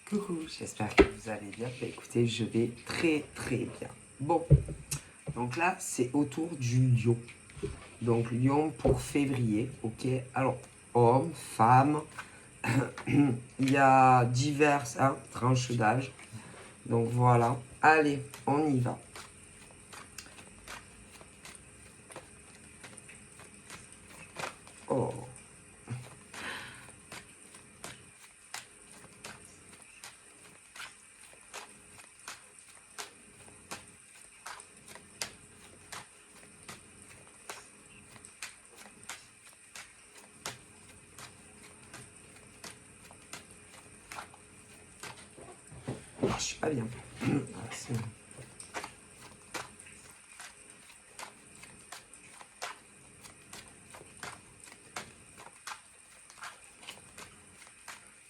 Coucou, j'espère que vous allez bien. Bah, écoutez, je vais très bien. Bon, donc là, c'est autour du lion. Donc lion pour février, ok. Alors, homme, femme, il y a diverses tranches d'âge. Donc voilà, allez, on y va. Oh. Je suis pas bien. Ah, c'est bon.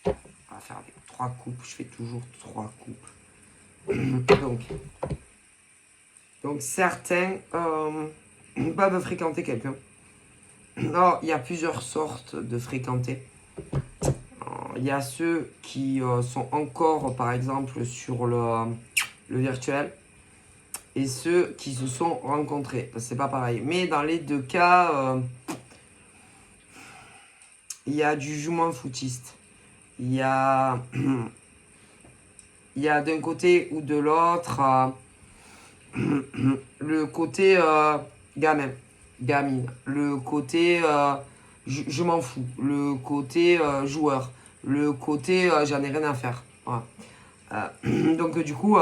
On va faire avec 3 coupes. Je fais toujours 3 coupes. Donc certains peuvent fréquenter quelqu'un. Alors, il y a plusieurs sortes de fréquenter. Il y a ceux qui sont encore, par exemple, sur le virtuel et ceux qui se sont rencontrés. C'est pas pareil. Mais dans les deux cas, il y a du jouement footiste. Il y a, il y a d'un côté ou de l'autre le côté gamin, gamine, le côté je m'en fous, le côté joueur, le côté j'en ai rien à faire. Voilà. Donc du coup,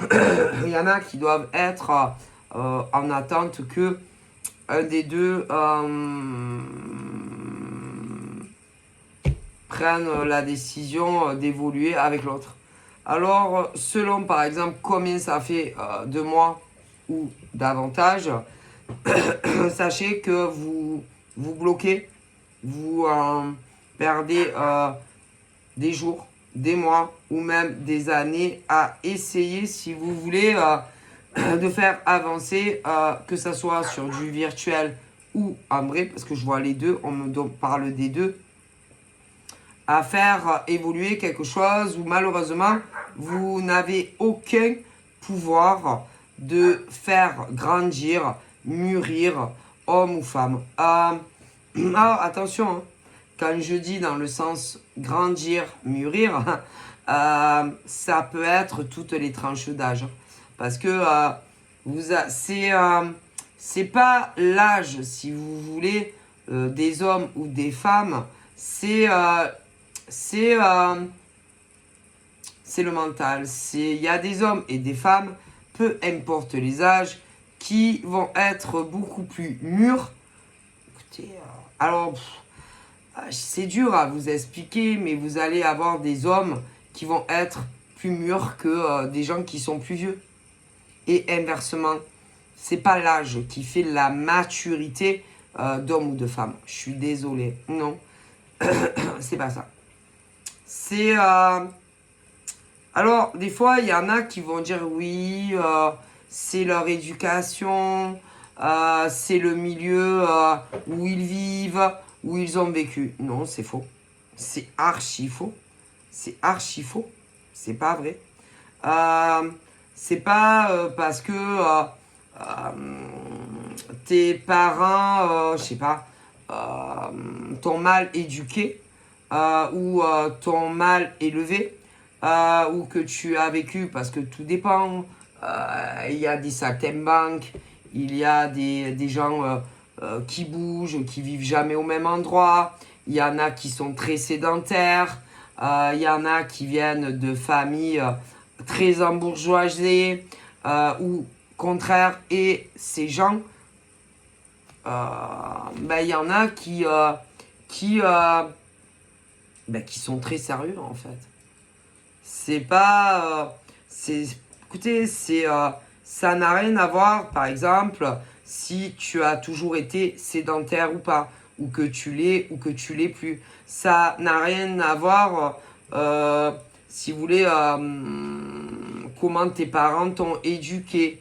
il y en a qui doivent être en attente que un des deux prenne la décision d'évoluer avec l'autre. Alors, selon par exemple combien ça fait de mois ou davantage, sachez que vous bloquez, vous perdez des jours, des mois ou même des années à essayer si vous voulez de faire avancer, que ce soit sur du virtuel ou en vrai, parce que je vois les deux, on me parle des deux, à faire évoluer quelque chose où malheureusement vous n'avez aucun pouvoir de faire grandir, mûrir homme ou femme. Alors attention, hein, quand je dis dans le sens grandir, mûrir, ça peut être toutes les tranches d'âge. Parce que c'est pas l'âge, si vous voulez, des hommes ou des femmes, c'est c'est c'est le mental. Il y a des hommes et des femmes, peu importe les âges, qui vont être beaucoup plus mûrs. Écoutez, alors, c'est dur à vous expliquer, mais vous allez avoir des hommes qui vont être plus mûrs que des gens qui sont plus vieux. Et inversement, c'est pas l'âge qui fait la maturité d'homme ou de femme. Je suis désolé, non, c'est pas ça. C'est alors, des fois, il y en a qui vont dire oui, c'est leur éducation, c'est le milieu où ils vivent, où ils ont vécu. Non, c'est faux. C'est archi faux. C'est archi faux. C'est pas vrai. C'est pas parce que tes parents, je sais pas, t'ont mal éduqué ou t'ont mal élevé ou que tu as vécu, parce que tout dépend. Il y a des saltimbanques, il y a des gens qui bougent, qui vivent jamais au même endroit. Il y en a qui sont très sédentaires. Il y en a qui viennent de familles très embourgeoisées ou contraire. Et ces gens, il y en a qui sont très sérieux en fait. C'est pas. Écoutez, ça n'a rien à voir, par exemple, si tu as toujours été sédentaire ou pas, ou que tu l'es ou que tu l'es plus. Ça n'a rien à voir, si vous voulez, comment tes parents t'ont éduqué,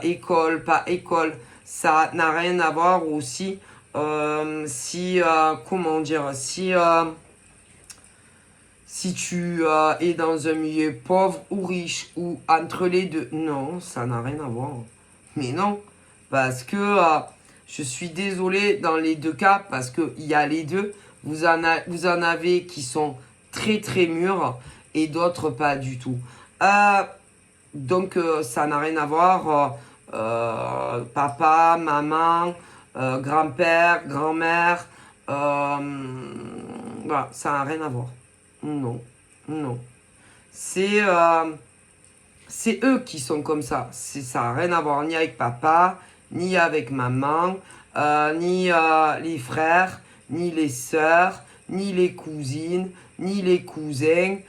école, pas école. Ça n'a rien à voir aussi comment dire, Si tu es dans un milieu pauvre ou riche ou entre les deux, non, ça n'a rien à voir. Mais non, parce que je suis désolé dans les deux cas, parce qu'il y a les deux. Vous en avez qui sont très très mûrs et d'autres pas du tout. Donc ça n'a rien à voir. Papa, maman, grand-père, grand-mère, voilà, ça n'a rien à voir. Non, non. C'est eux qui sont comme ça. Ça n'a rien à voir ni avec papa, ni avec maman, ni les frères, ni les sœurs, ni les cousines, ni les cousins,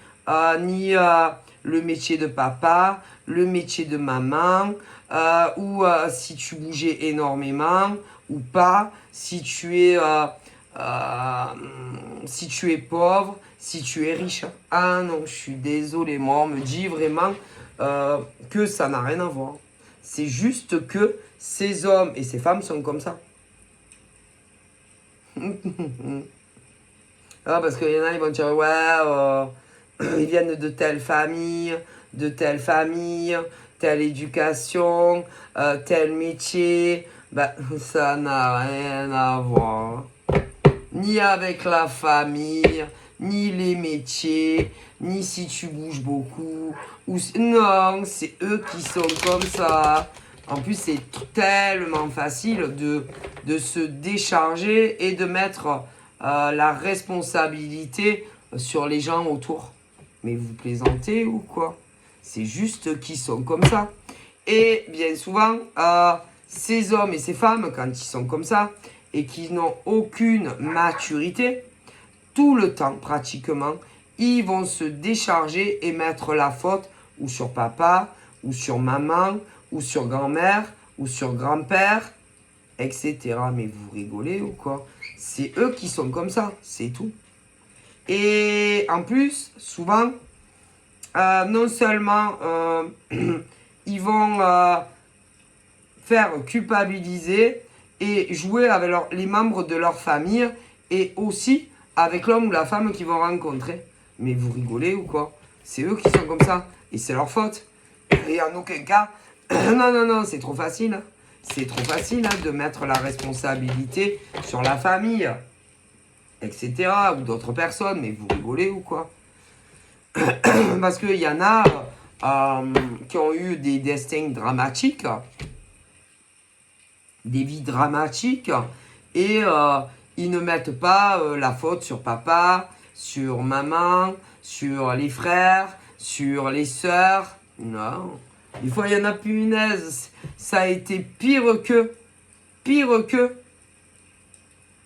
ni le métier de papa, le métier de maman, ou si tu bougeais énormément ou pas, si tu es pauvre, si tu es riche. Ah non, je suis désolé, moi on me dit vraiment que ça n'a rien à voir. C'est juste que ces hommes et ces femmes sont comme ça. Ah, parce qu'il y en a, ils vont dire, ouais, ils viennent de telle famille, telle éducation, tel métier. Ben, ça n'a rien à voir. Ni avec la famille, ni les métiers, ni si tu bouges beaucoup. Non, c'est eux qui sont comme ça. En plus, c'est tellement facile de se décharger et de mettre la responsabilité sur les gens autour. Mais vous plaisantez ou quoi? C'est juste qu'ils sont comme ça. Et bien souvent, ces hommes et ces femmes, quand ils sont comme ça, et qui n'ont aucune maturité, tout le temps pratiquement, ils vont se décharger et mettre la faute ou sur papa, ou sur maman, ou sur grand-mère, ou sur grand-père, etc. Mais vous rigolez ou quoi? C'est eux qui sont comme ça, c'est tout. Et en plus, souvent, non seulement ils vont faire culpabiliser et jouer avec les membres de leur famille et aussi avec l'homme ou la femme qu'ils vont rencontrer. Mais vous rigolez ou quoi? C'est eux qui sont comme ça et c'est leur faute. Et en aucun cas, non, non, non, c'est trop facile. Hein. C'est trop facile hein, de mettre la responsabilité sur la famille, etc. ou d'autres personnes. Mais vous rigolez ou quoi? Parce qu'il y en a qui ont eu des destins dramatiques, des vies dramatiques, et ils ne mettent pas la faute sur papa, sur maman, sur les frères, sur les sœurs. Non. Des fois, il y en a punaise. Ça a été pire que. Pire que.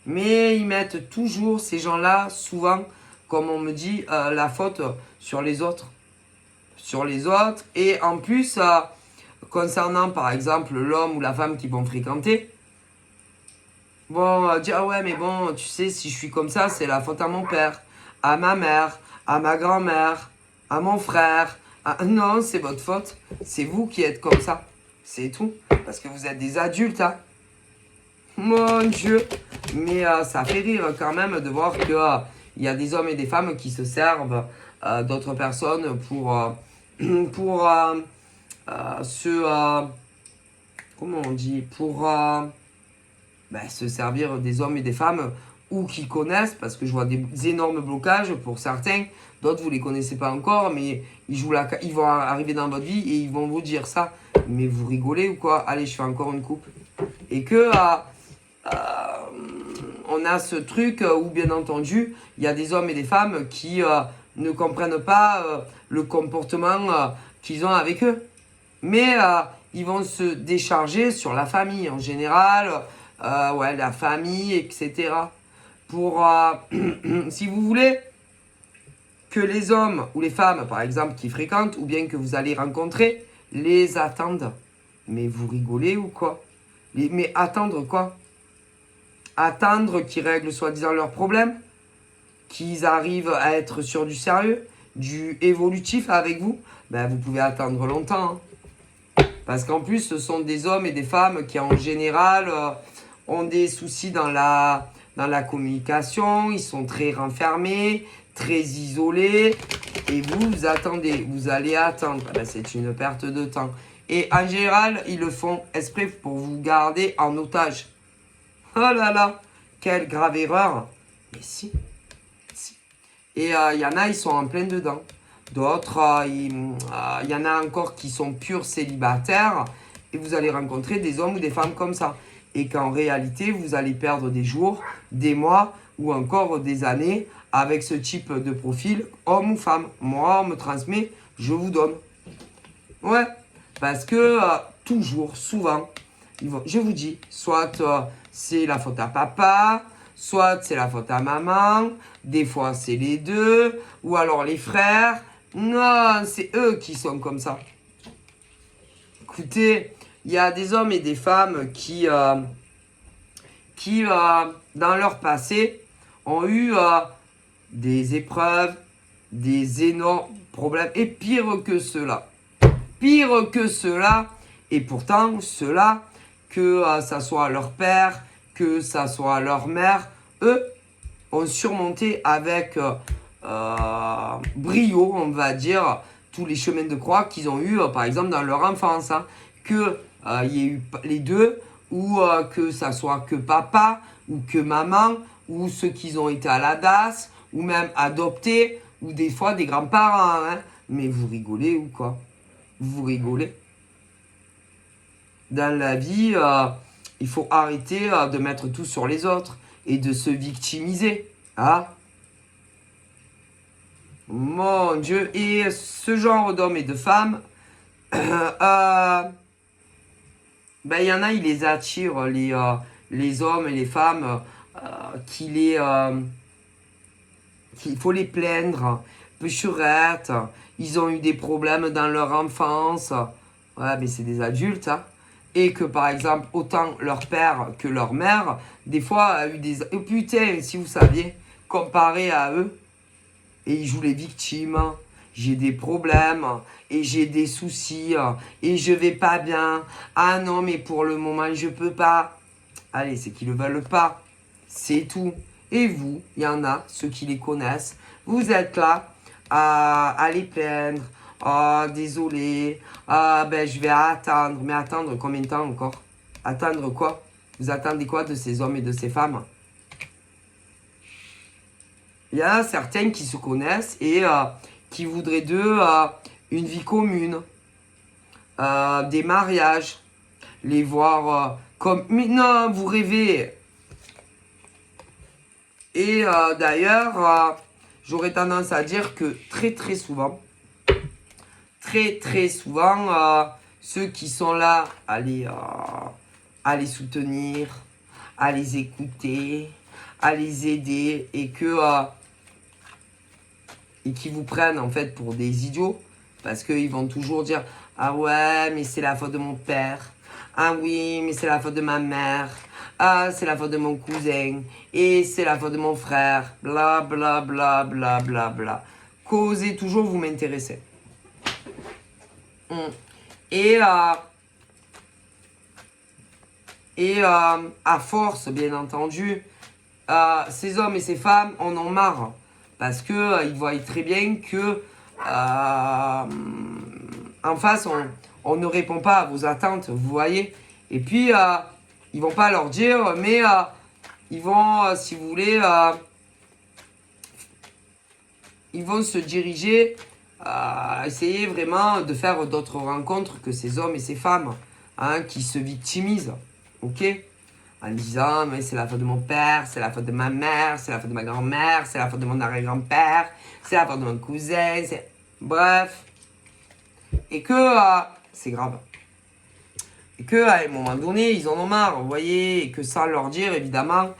Mais ils mettent toujours, ces gens-là, souvent, comme on me dit, la faute sur les autres. Sur les autres. Et en plus, concernant par exemple l'homme ou la femme qu'ils vont fréquenter, vont dire, ah ouais, mais bon, tu sais, si je suis comme ça, c'est la faute à mon père, à ma mère, à ma grand-mère, à mon frère. Non, c'est votre faute. C'est vous qui êtes comme ça. C'est tout. Parce que vous êtes des adultes, hein. Mon Dieu. Mais ça fait rire quand même de voir que il y a des hommes et des femmes qui se servent d'autres personnes pour comment on dit, pour se servir des hommes et des femmes ou qui connaissent, parce que je vois des énormes blocages pour certains, d'autres vous les connaissez pas encore, mais ils vont arriver dans votre vie et ils vont vous dire ça. Mais vous rigolez ou quoi? Allez, je fais encore une coupe. Et que on a ce truc où bien entendu, il y a des hommes et des femmes qui ne comprennent pas le comportement qu'ils ont avec eux. Mais ils vont se décharger sur la famille en général, la famille, etc. Pour, si vous voulez, que les hommes ou les femmes, par exemple, qui fréquentent ou bien que vous allez rencontrer, les attendent. Mais vous rigolez ou quoi? Mais attendre quoi? Attendre qu'ils règlent soi-disant leurs problèmes? Qu'ils arrivent à être sur du sérieux, du évolutif avec vous? Ben, vous pouvez attendre longtemps. Hein. Parce qu'en plus, ce sont des hommes et des femmes qui, en général, ont des soucis dans la communication. Ils sont très renfermés, très isolé. Et vous attendez, vous allez attendre. Ben, c'est une perte de temps. Et en général, ils le font exprès pour vous garder en otage. Oh là là, quelle grave erreur. Mais si. Et il y en a, ils sont en plein dedans. D'autres, il y en a encore qui sont purs célibataires. Et vous allez rencontrer des hommes ou des femmes comme ça. Et qu'en réalité, vous allez perdre des jours, des mois ou encore des années avec ce type de profil, homme ou femme. Moi, on me transmet, je vous donne. Ouais, parce que toujours, souvent, je vous dis, soit c'est la faute à papa, soit c'est la faute à maman, des fois c'est les deux, ou alors les frères. Non, c'est eux qui sont comme ça. Écoutez, il y a des hommes et des femmes qui dans leur passé, ont eu des épreuves, des énormes problèmes, et pire que cela. Pire que cela, et pourtant, cela, que ça soit leur père, que ça soit leur mère, eux ont surmonté avec brio, on va dire, tous les chemins de croix qu'ils ont eu, par exemple, dans leur enfance. Hein. Que y ait eu les deux, ou que ça soit que papa, ou que maman, ou ceux qui ont été à la DAS, ou même adoptés, ou des fois des grands-parents. Hein. Mais vous rigolez ou quoi? Vous rigolez? Dans la vie, il faut arrêter de mettre tout sur les autres et de se victimiser. Hein? Mon Dieu. Et ce genre d'hommes et de femmes, ben, il y en a, ils les attirent, les hommes et les femmes, qu'il faut les plaindre, péchurettes, ils ont eu des problèmes dans leur enfance. Ouais, mais c'est des adultes, hein. Et que par exemple, autant leur père que leur mère, des fois, a eu des... Oh, putain, si vous saviez, comparé à eux, et ils jouent les victimes. J'ai des problèmes, et j'ai des soucis, et je vais pas bien. Ah non, mais pour le moment, je peux pas. Allez, c'est qu'ils ne veulent pas. C'est tout. Et vous, il y en a, ceux qui les connaissent, vous êtes là à les plaindre. Ah, désolé. Ah, ben, je vais attendre. Mais attendre combien de temps encore? Attendre quoi? Vous attendez quoi de ces hommes et de ces femmes? Il y en a certains qui se connaissent et qui voudraient d'eux une vie commune, des mariages, les voir comme... Mais non, vous rêvez. Et d'ailleurs, j'aurais tendance à dire que très souvent, ceux qui sont là à les soutenir, à les écouter, à les aider et qui vous prennent en fait pour des idiots parce qu'ils vont toujours dire ah ouais mais c'est la faute de mon père, ah oui mais c'est la faute de ma mère, ah c'est la faute de mon cousin et c'est la faute de mon frère, bla bla bla bla bla bla. Causez toujours, vous m'intéressez. Et à force bien entendu, ces hommes et ces femmes en ont marre. Parce que ils voient très bien que en face, on ne répond pas à vos attentes, vous voyez. Et puis, ils vont pas leur dire, mais ils vont, si vous voulez, ils vont se diriger à essayer vraiment de faire d'autres rencontres que ces hommes et ces femmes hein, qui se victimisent. Ok? En disant, mais c'est la faute de mon père, c'est la faute de ma mère, c'est la faute de ma grand-mère, c'est la faute de mon arrière-grand-père, c'est la faute de mon cousin, c'est... Bref. Et que c'est grave. Et que à un moment donné, ils en ont marre, vous voyez, et que sans leur dire, évidemment,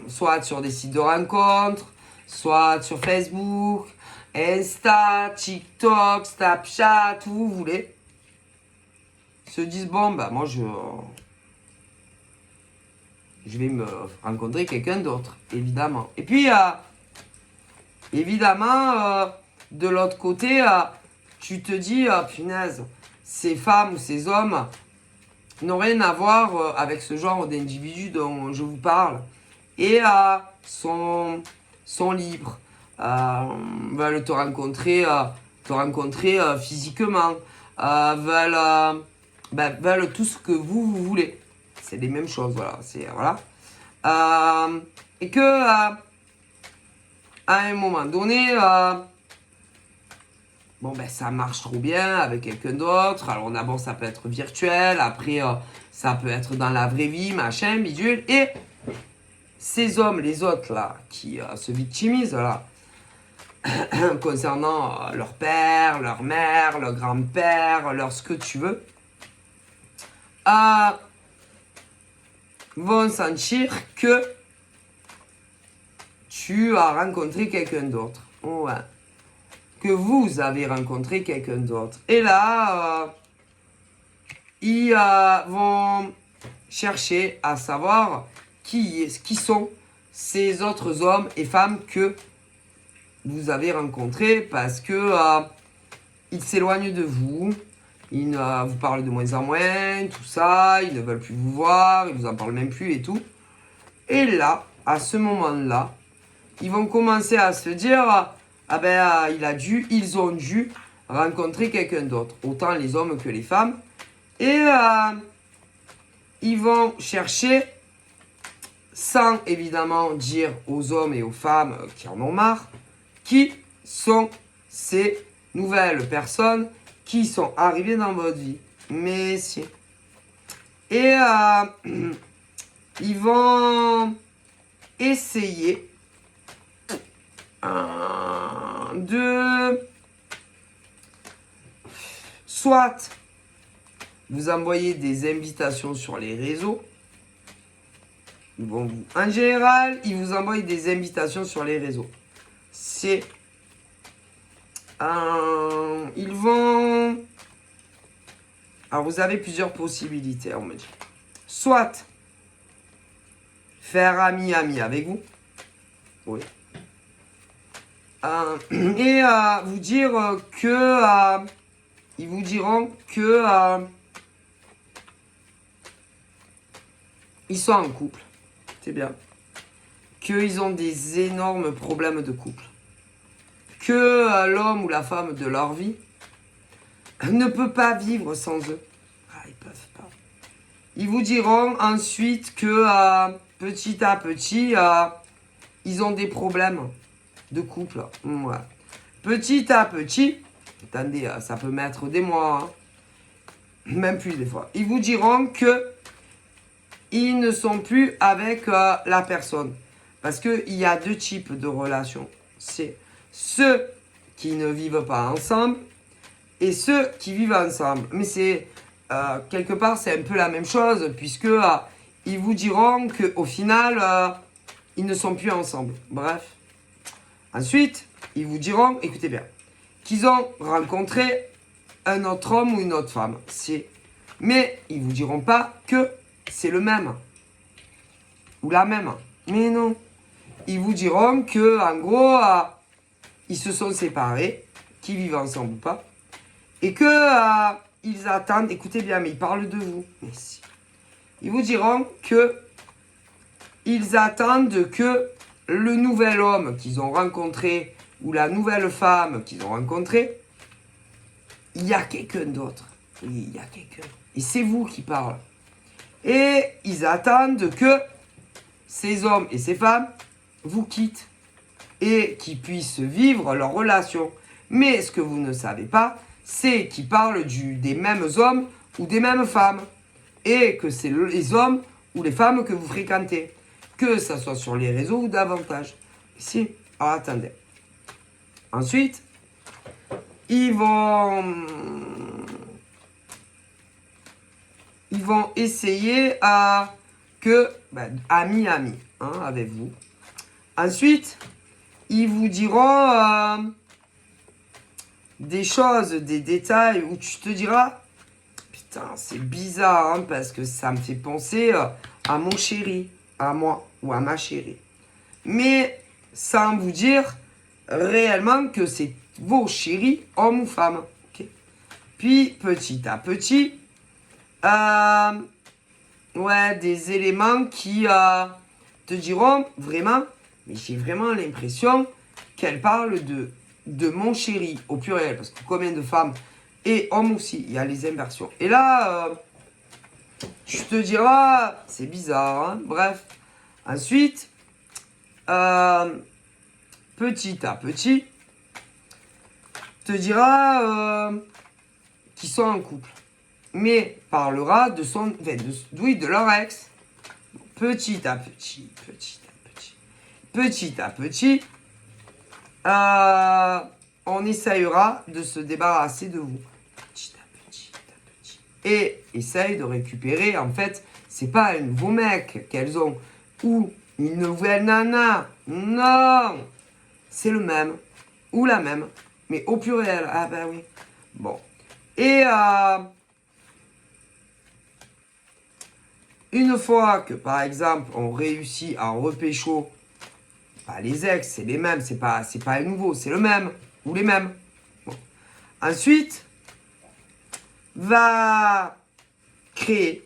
soit sur des sites de rencontres, soit sur Facebook, Insta, TikTok, Snapchat, tout vous voulez, se disent, bon, bah moi je vais me rencontrer quelqu'un d'autre, évidemment. Et puis, évidemment, de l'autre côté, tu te dis, punaise, ces femmes ou ces hommes n'ont rien à voir avec ce genre d'individus dont je vous parle. Et sont sont libres, veulent te rencontrer physiquement, veulent tout ce que vous voulez. C'est les mêmes choses, voilà. Voilà. Et que à un moment donné, ça marche trop bien avec quelqu'un d'autre. Alors d'abord, ça peut être virtuel, après, ça peut être dans la vraie vie, machin, bidule. Et ces hommes, les autres, là, qui se victimisent, là, concernant leur père, leur mère, leur grand-père, leur ce que tu veux, vont sentir que tu as rencontré quelqu'un d'autre. Ouais. Que vous avez rencontré quelqu'un d'autre. Et là, ils vont chercher à savoir qui sont ces autres hommes et femmes que vous avez rencontrés parce que ils s'éloignent de vous. Ils vous parlent de moins en moins, tout ça. Ils ne veulent plus vous voir. Ils vous en parlent même plus et tout. Et là, à ce moment-là, ils vont commencer à se dire ils ont dû rencontrer quelqu'un d'autre, autant les hommes que les femmes. Et ils vont chercher, sans évidemment dire aux hommes et aux femmes qui en ont marre, qui sont ces nouvelles personnes qui sont arrivées dans votre vie. Mais si. Et ils vont essayer de soit vous envoyer des invitations sur les réseaux. En général, ils vous envoient des invitations sur les réseaux. Ils vont... Alors, vous avez plusieurs possibilités, on me dit. Soit faire ami-ami avec vous. Oui. Et vous dire que... ils vous diront que... ils sont en couple. C'est bien. Qu'ils ont des énormes problèmes de couple. Que l'homme ou la femme de leur vie ne peut pas vivre sans eux. Ils peuvent pas. Ils vous diront ensuite que petit à petit, ils ont des problèmes de couple. Ouais. Petit à petit, attendez, ça peut mettre des mois, hein. Même plus des fois. Ils vous diront que ils ne sont plus avec la personne. Parce qu'il y a deux types de relations. C'est ceux qui ne vivent pas ensemble et ceux qui vivent ensemble. Mais c'est quelque part, c'est un peu la même chose puisque ils vous diront qu'au final, ils ne sont plus ensemble. Bref. Ensuite, ils vous diront, écoutez bien, qu'ils ont rencontré un autre homme ou une autre femme. Mais ils vous diront pas que c'est le même ou la même. Mais non. Ils vous diront que, en gros, ils se sont séparés, qu'ils vivent ensemble ou pas, et que ils attendent. Écoutez bien, mais ils parlent de vous. Mais si. Ils vous diront que ils attendent que le nouvel homme qu'ils ont rencontré ou la nouvelle femme qu'ils ont rencontrée, il y a quelqu'un d'autre. Oui, il y a quelqu'un. Et c'est vous qui parlez. Et ils attendent que ces hommes et ces femmes vous quittent et qu'ils puissent vivre leur relation. Mais ce que vous ne savez pas, c'est qu'ils parlent des mêmes hommes ou des mêmes femmes. Et que c'est les hommes ou les femmes que vous fréquentez. Que ça soit sur les réseaux ou davantage. Si. Alors attendez. Ensuite, ils vont essayer ami avec vous. Ensuite, ils vous diront des choses, des détails où tu te diras, putain, c'est bizarre, hein, parce que ça me fait penser à mon chéri, à moi ou à ma chérie. Mais sans vous dire réellement que c'est vos chéris, hommes ou femmes. Okay. Puis, petit à petit, des éléments qui te diront vraiment Mais j'ai vraiment l'impression qu'elle parle de mon chéri au pluriel. Parce que combien de femmes et hommes aussi, il y a les inversions. Et là, je te diras, c'est bizarre, hein. Bref. Ensuite, petit à petit, te dira qu'ils sont en couple. Mais parlera de son, enfin, de leur ex. Petit à petit, petit à petit, on essayera de se débarrasser de vous. Petit à petit, et essaye de récupérer, en fait, c'est pas un nouveau mec qu'elles ont, ou une nouvelle nana, non, c'est le même, ou la même, mais au pluriel, ah ben oui, bon, et une fois que, par exemple, on réussit à repécho, pas les ex, c'est les mêmes, c'est pas un nouveau, c'est le même, ou les mêmes, bon. Ensuite, va créer,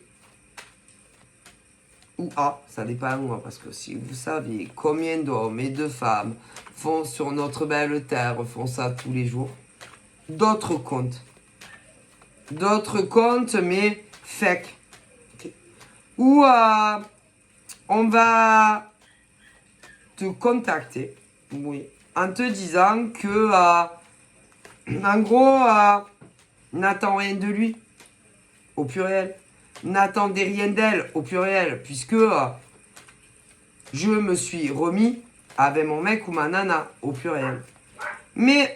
ou ça dépend moi, parce que si vous saviez combien d'hommes et de femmes font sur notre belle terre, font ça tous les jours, d'autres comptes, mais fake, okay. Ou on va te contacter, oui, en te disant que, en gros, n'attends rien de lui, au pluriel. N'attendez rien d'elle, au pluriel, puisque je me suis remis avec mon mec ou ma nana, au pluriel. Mais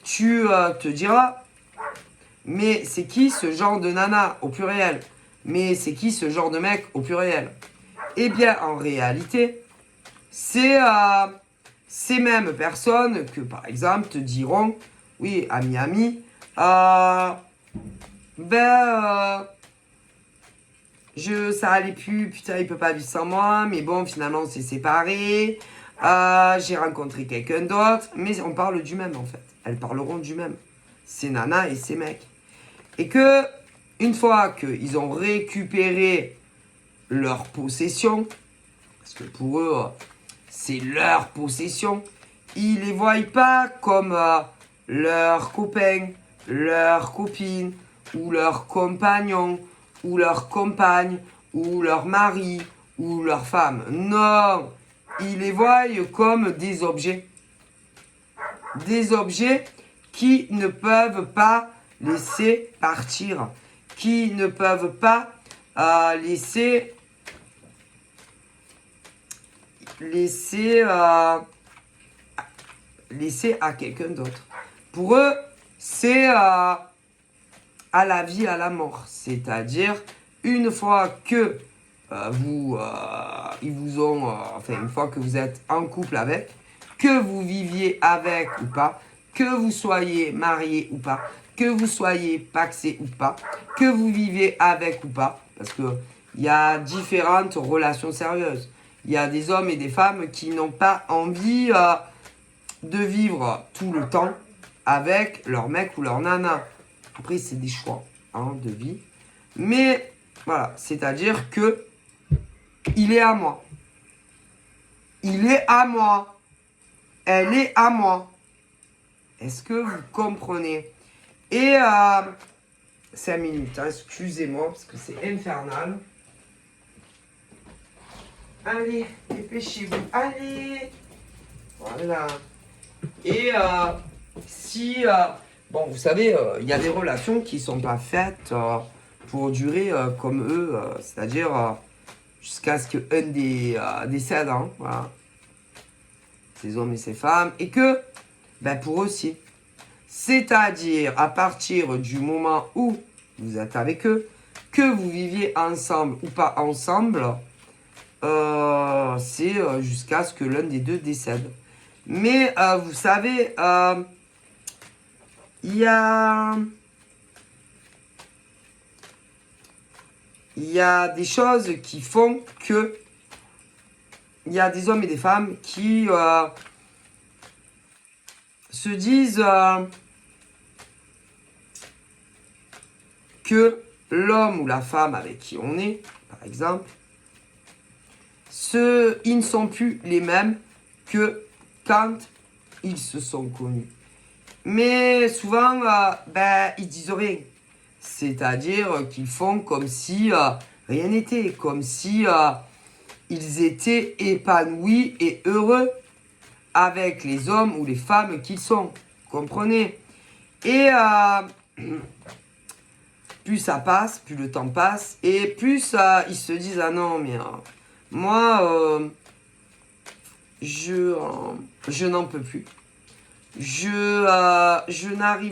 tu te diras, mais c'est qui ce genre de nana, au pluriel? Mais c'est qui ce genre de mec, au pluriel? Eh bien, en réalité, c'est ces mêmes personnes que, par exemple, te diront, oui, ami, ça allait plus, putain, il peut pas vivre sans moi, mais bon, finalement, on s'est séparés, j'ai rencontré quelqu'un d'autre, mais on parle du même, en fait. Elles parleront du même. Ces nanas et ces mecs. Et que, une fois qu'ils ont récupéré leur possession, parce que pour eux, c'est leur possession, ils les voient pas comme leurs copains, leurs copines, ou leurs compagnons, ou leurs compagnes, ou leur mari, ou leur femme. Non, ils les voient comme des objets. Des objets qui ne peuvent pas laisser partir, qui ne peuvent pas laisser à quelqu'un d'autre. Pour eux, c'est à la vie, à la mort. C'est-à-dire, une fois que ils vous ont, une fois que vous êtes en couple avec, que vous viviez avec ou pas, que vous soyez marié ou pas, que vous soyez paxé ou pas, que vous vivez avec ou pas, parce que il y a différentes relations sérieuses. Il y a des hommes et des femmes qui n'ont pas envie de vivre tout le temps avec leur mec ou leur nana. Après, c'est des choix de vie. Mais voilà, c'est-à-dire que il est à moi. Il est à moi. Elle est à moi. Est-ce que vous comprenez? Et 5 minutes, hein, excusez-moi, parce que c'est infernal. Allez, dépêchez-vous. Allez. Voilà. Et si... bon, vous savez, il y a des relations qui ne sont pas faites pour durer comme eux. C'est-à-dire jusqu'à ce qu'un décède. Hein, voilà. Ces hommes et ces femmes. Et que, pour eux aussi. C'est-à-dire, à partir du moment où vous êtes avec eux, que vous viviez ensemble ou pas ensemble, c'est jusqu'à ce que l'un des deux décède. Mais vous savez, il y a des choses qui font que il y a des hommes et des femmes qui se disent que l'homme ou la femme avec qui on est, par exemple, ils ne sont plus les mêmes que quand ils se sont connus. Mais souvent, ils disent rien. C'est-à-dire qu'ils font comme si rien n'était, comme si ils étaient épanouis et heureux avec les hommes ou les femmes qu'ils sont. Comprenez? Et plus ça passe, plus le temps passe, et plus ils se disent, ah non, mais moi, je n'en peux plus. Je n'arrive